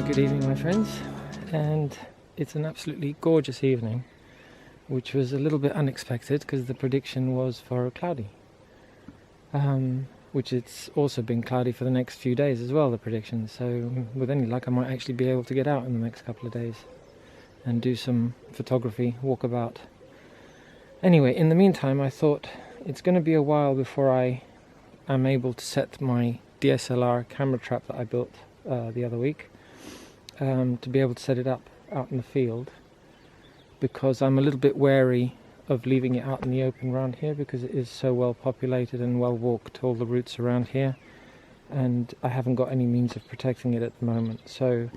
Good evening, my friends, and it's an absolutely gorgeous evening, which was a little bit unexpected because the prediction was for cloudy, which it's also been cloudy for the next few days as well, the prediction. So with any luck I might actually be able to get out in the next couple of days and do some photography, walkabout. Anyway, in the meantime I thought it's going to be a while before I am able to set my DSLR camera trap that I built the other week, to be able to set it up out in the field, because I'm a little bit wary of leaving it out in the open around here because it is so well populated and well walked, all the routes around here, and I haven't got any means of protecting it at the moment. So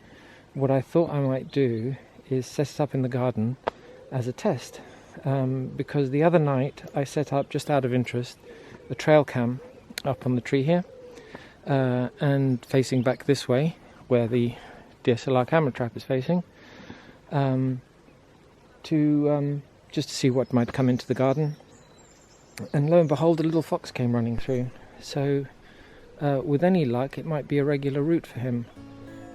what I thought I might do is set it up in the garden as a test, because the other night I set up, just out of interest, the trail cam up on the tree here, and facing back this way where the DSLR camera trap is facing, just to see what might come into the garden. And lo and behold, a little fox came running through. So with any luck it might be a regular route for him.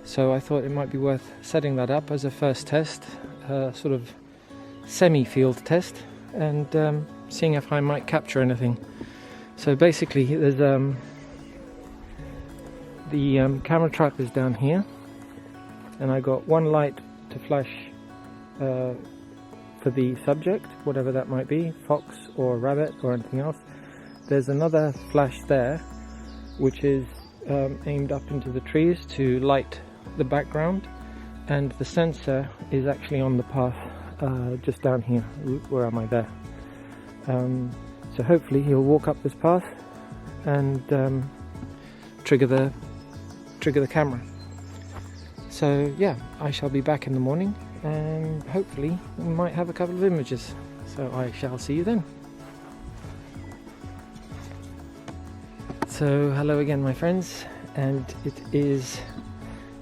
So I thought it might be worth setting that up as a first test, sort of semi-field test, and seeing if I might capture anything. So basically there's the camera trap is down here, and I got one light to flash for the subject, whatever that might be, fox or rabbit or anything else. There's another flash there which is aimed up into the trees to light the background, and the sensor is actually on the path just down here. Where am I? There. So hopefully he'll walk up this path and trigger the camera. So yeah, I shall be back in the morning and hopefully we might have a couple of images. So I shall see you then. So hello again, my friends, and it is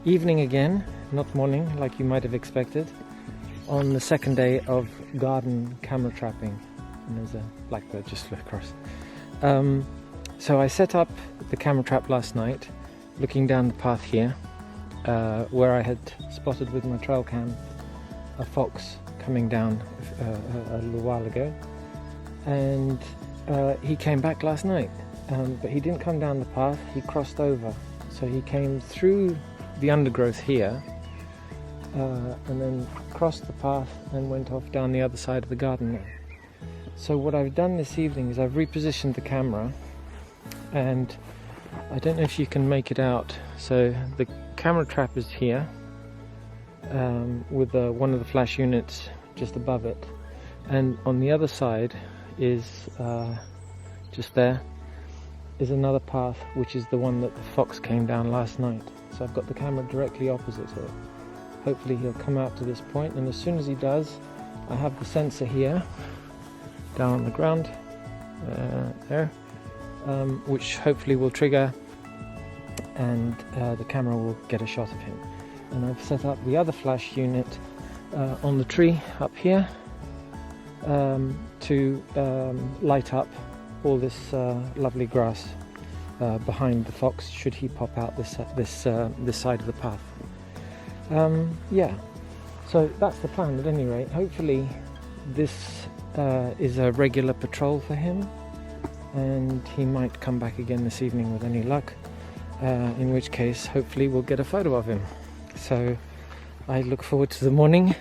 evening again, not morning like you might have expected, on the second day of garden camera trapping. And there's a blackbird just flew across. So I set up the camera trap last night, looking down the path here, where I had spotted with my trail cam a fox coming down a little while ago, and he came back last night, but he didn't come down the path, he crossed over. So he came through the undergrowth here, and then crossed the path and went off down the other side of the garden there. So what I've done this evening is I've repositioned the camera, and I don't know if you can make it out. So the camera trap is here, with one of the flash units just above it, and on the other side is just there is another path, which is the one that the fox came down last night. So I've got the camera directly opposite to it. Hopefully he'll come out to this point, and as soon as he does, I have the sensor here down on the ground there, which hopefully will trigger, and the camera will get a shot of him. And I've set up the other flash unit on the tree up here, to light up all this lovely grass behind the fox should he pop out this side of the path. Yeah, so that's the plan at any rate. Hopefully this is a regular patrol for him, and he might come back again this evening with any luck, in which case hopefully we'll get a photo of him. So I look forward to the morning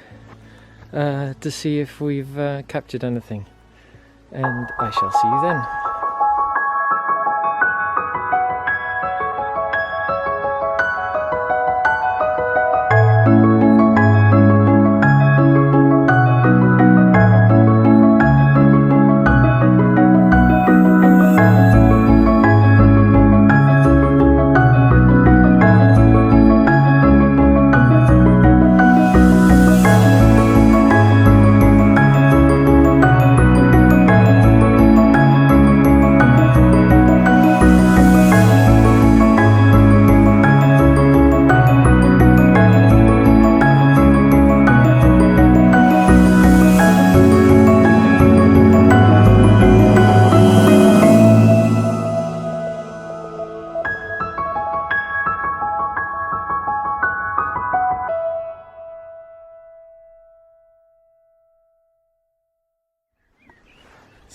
to see if we've captured anything, and I shall see you then.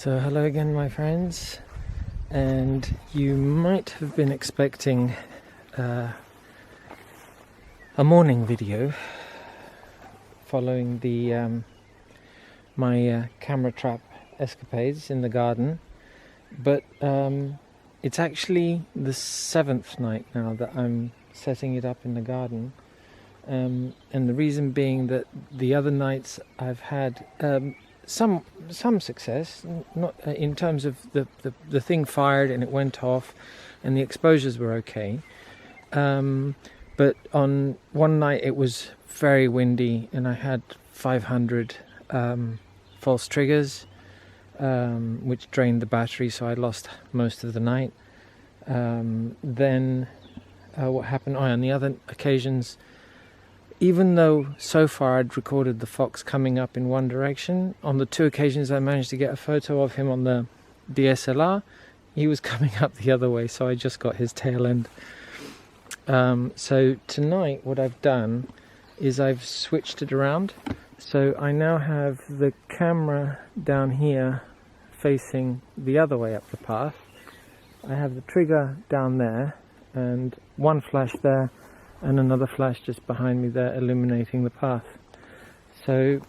So hello again, my friends, and you might have been expecting a morning video following the my camera trap escapades in the garden, but it's actually the 7th night now that I'm setting it up in the garden, and the reason being that the other nights I've had some success, not in terms of the thing fired and it went off and the exposures were okay, but on one night it was very windy and I had 500 false triggers, which drained the battery, so I lost most of the night. Then what happened on the other occasions, even though so far I'd recorded the fox coming up in one direction, on the 2 occasions I managed to get a photo of him on the DSLR, he was coming up the other way, so I just got his tail end. So tonight what I've done is I've switched it around. So I now have the camera down here facing the other way up the path. I have the trigger down there and one flash there and another flash just behind me there illuminating the path. So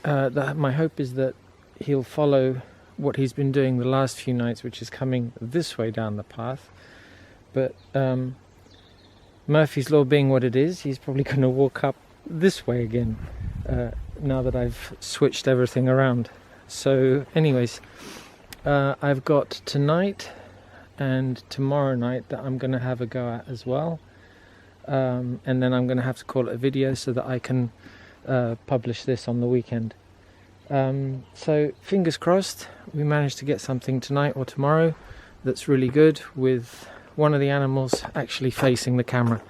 my hope is that he'll follow what he's been doing the last few nights, which is coming this way down the path. But Murphy's Law being what it is, he's probably going to walk up this way again now that I've switched everything around. So anyways, I've got tonight and tomorrow night that I'm going to have a go at as well. And then I'm going to have to call it a video so that I can publish this on the weekend. So fingers crossed we manage to get something tonight or tomorrow that's really good, with one of the animals actually facing the camera.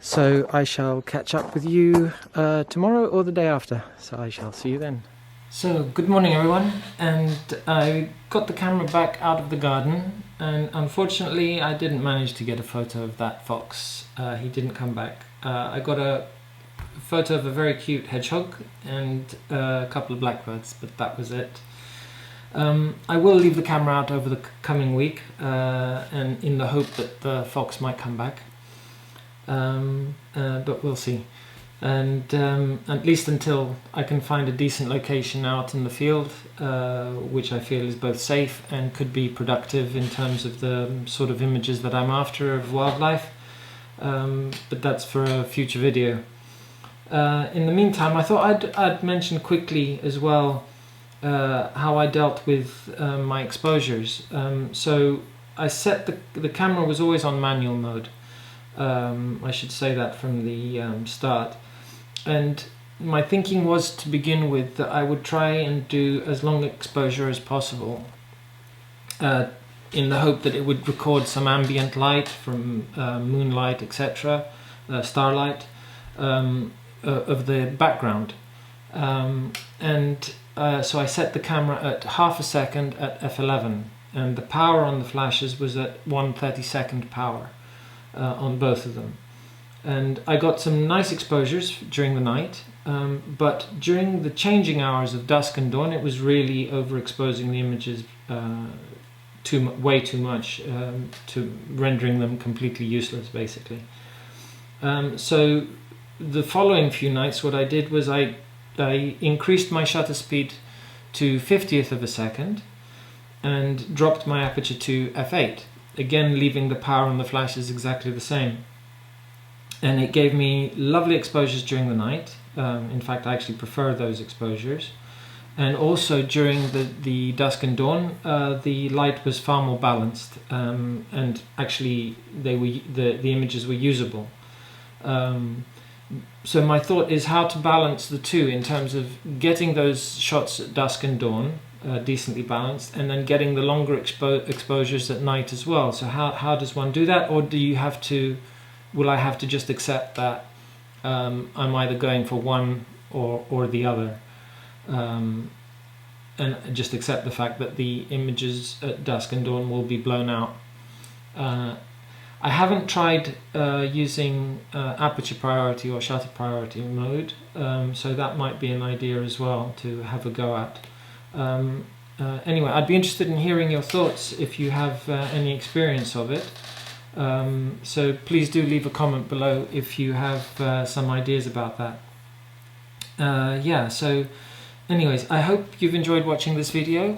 So I shall catch up with you tomorrow or the day after. So I shall see you then. So good morning everyone, and I got the camera back out of the garden, and unfortunately I didn't manage to get a photo of that fox. He didn't come back. I got a photo of a very cute hedgehog and a couple of blackbirds, but that was it. I will leave the camera out over the coming week, and in the hope that the fox might come back, but we'll see. And at least until I can find a decent location out in the field, which I feel is both safe and could be productive in terms of the sort of images that I'm after of wildlife, but that's for a future video. In the meantime, I thought I'd mention quickly as well how I dealt with my exposures. So I set the camera was always on manual mode. I should say that from the start. And my thinking was, to begin with, that I would try and do as long exposure as possible, in the hope that it would record some ambient light from moonlight, etc., starlight, of the background. So I set the camera at half a second at f11, and the power on the flashes was at 1/32 power on both of them. And I got some nice exposures during the night, but during the changing hours of dusk and dawn it was really overexposing the images way too much, to rendering them completely useless basically. So the following few nights what I did was I increased my shutter speed to 50th of a second and dropped my aperture to f8, again leaving the power on the flashes exactly the same. And it gave me lovely exposures during the night. In fact, I actually prefer those exposures. And also during the dusk and dawn, the light was far more balanced, and actually the images were usable. So my thought is how to balance the two in terms of getting those shots at dusk and dawn decently balanced, and then getting the longer exposures at night as well. So how does one do that, or will I have to just accept that I'm either going for one or the other, and just accept the fact that the images at dusk and dawn will be blown out. I haven't tried using aperture priority or shutter priority mode, so that might be an idea as well to have a go at. Anyway, I'd be interested in hearing your thoughts if you have any experience of it. So please do leave a comment below if you have some ideas about that. Yeah, so anyways, I hope you've enjoyed watching this video.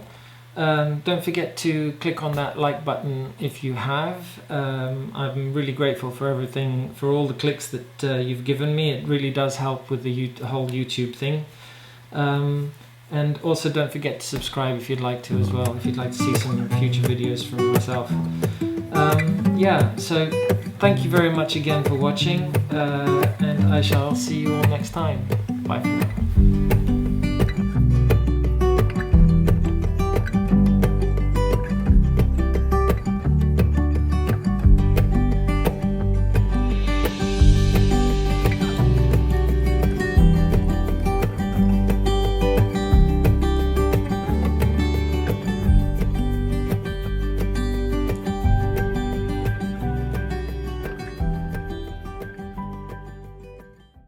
Don't forget to click on that like button if you have. I'm really grateful for everything, for all the clicks that you've given me. It really does help with the whole YouTube thing. And also don't forget to subscribe if you'd like to as well, if you'd like to see some future videos from myself. Yeah, so thank you very much again for watching, and I shall see you all next time. Bye for now.